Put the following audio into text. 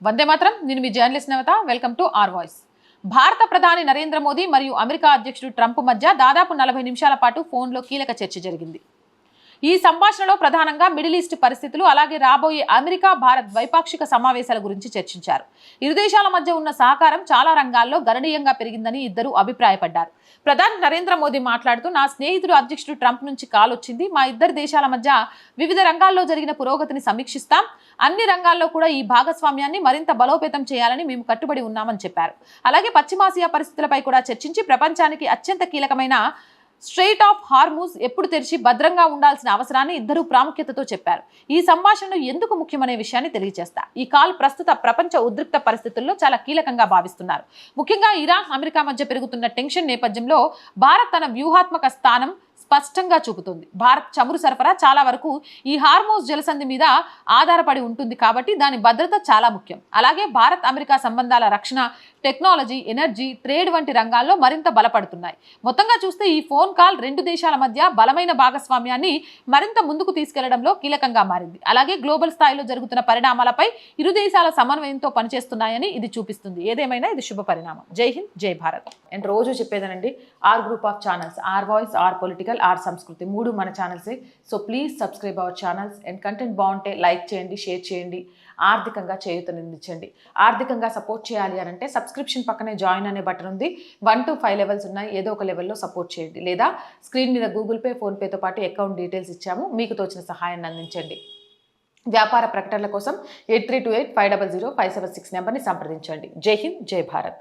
వందే మాత్రం. నేను మీ journalist Navatha. Welcome to our voice. భారత ప్రధాని నరేంద్ర మోదీ మరియు అమెరికా అధ్యక్షుడు ట్రంప్ మధ్య దాదాపు 40 నిమిషాల పాటు ఫోన్లో కీలక చర్చ జరిగింది. ఈ సంభాషణలో ప్రధానంగా మిడిల్ ఈస్ట్ పరిస్థితులు, అలాగే రాబోయే అమెరికా భారత్ ద్వైపాక్షిక సమావేశాల గురించి చర్చించారు. ఇరు దేశాల మధ్య ఉన్న సహకారం చాలా రంగాల్లో గణనీయంగా పెరిగిందని ఇద్దరు అభిప్రాయపడ్డారు. ప్రధాని నరేంద్ర మోదీ మాట్లాడుతూ, నా స్నేహితుడు అధ్యక్షుడు ట్రంప్ నుంచి కాల్ వచ్చింది. మా ఇద్దరు దేశాల మధ్య వివిధ రంగాల్లో జరిగిన పురోగతిని సమీక్షిస్తాం. అన్ని రంగాల్లో కూడా ఈ భాగస్వామ్యాన్ని మరింత బలోపేతం చేయాలని మేము కట్టుబడి ఉన్నామని చెప్పారు. అలాగే పశ్చిమాసియా పరిస్థితులపై కూడా చర్చించి ప్రపంచానికి అత్యంత కీలకమైన స్ట్రెయిట్ ఆఫ్ హార్మూజ్ ఎప్పుడు తెరిచి భద్రంగా ఉండాల్సిన అవసరాన్ని ఇద్దరు ప్రాముఖ్యతతో చెప్పారు. ఈ సంభాషణ ఎందుకు ముఖ్యమనే విషయాన్ని తెలియజేస్తా. ఈ కాల్ ప్రస్తుత ప్రపంచ ఉద్రిక్త పరిస్థితుల్లో చాలా కీలకంగా భావిస్తున్నారు. ముఖ్యంగా ఇరాన్ అమెరికా మధ్య పెరుగుతున్న టెన్షన్ నేపథ్యంలో భారత్ తన వ్యూహాత్మక స్థానం స్పష్టంగా చూపుతుంది. భారత్ చమురు సరఫరా చాలా వరకు ఈ హార్మోజ్ జలసంధి మీద ఆధారపడి ఉంటుంది కాబట్టి దాని భద్రత చాలా ముఖ్యం. అలాగే భారత్ అమెరికా సంబంధాల రక్షణ, టెక్నాలజీ, ఎనర్జీ, ట్రేడ్ వంటి రంగాల్లో మరింత బలపడుతున్నాయి. మొత్తంగా చూస్తే ఈ ఫోన్ కాల్ రెండు దేశాల మధ్య బలమైన భాగస్వామ్యాన్ని మరింత ముందుకు తీసుకెళ్లడంలో కీలకంగా మారింది. అలాగే గ్లోబల్ స్థాయిలో జరుగుతున్న పరిణామాలపై ఇరు దేశాల సమన్వయంతో పనిచేస్తున్నాయని ఇది చూపిస్తుంది. ఏదేమైనా ఇది శుభ పరిణామం. జై హింద్, జై భారత్. అండ్ రోజు చెప్పేదనండి, our group of channels, our voice, our political, our Sanskriti, మూడు మన ఛానల్సే. So please subscribe our channels. And content బాగుంటే లైక్ చేయండి, షేర్ చేయండి, ఆర్థికంగా చేయూతనిందించండి. ఆర్థికంగా సపోర్ట్ చేయాలి అని అంటే సబ్స్క్రిప్షన్ పక్కనే జాయిన్ అనే బటన్ ఉంది. 1 to 5 లెవెల్స్ ఉన్నాయి. ఏదో ఒక లెవెల్లో సపోర్ట్ చేయండి. లేదా స్క్రీన్ మీద గూగుల్ పే, ఫోన్పేతో పాటు అకౌంట్ డీటెయిల్స్ ఇచ్చాము. మీకు తోచిన సహాయాన్ని అందించండి. వ్యాపార ప్రకటనల కోసం 8328500576 నెంబర్ని సంప్రదించండి. జై హింద్, జై భారత్.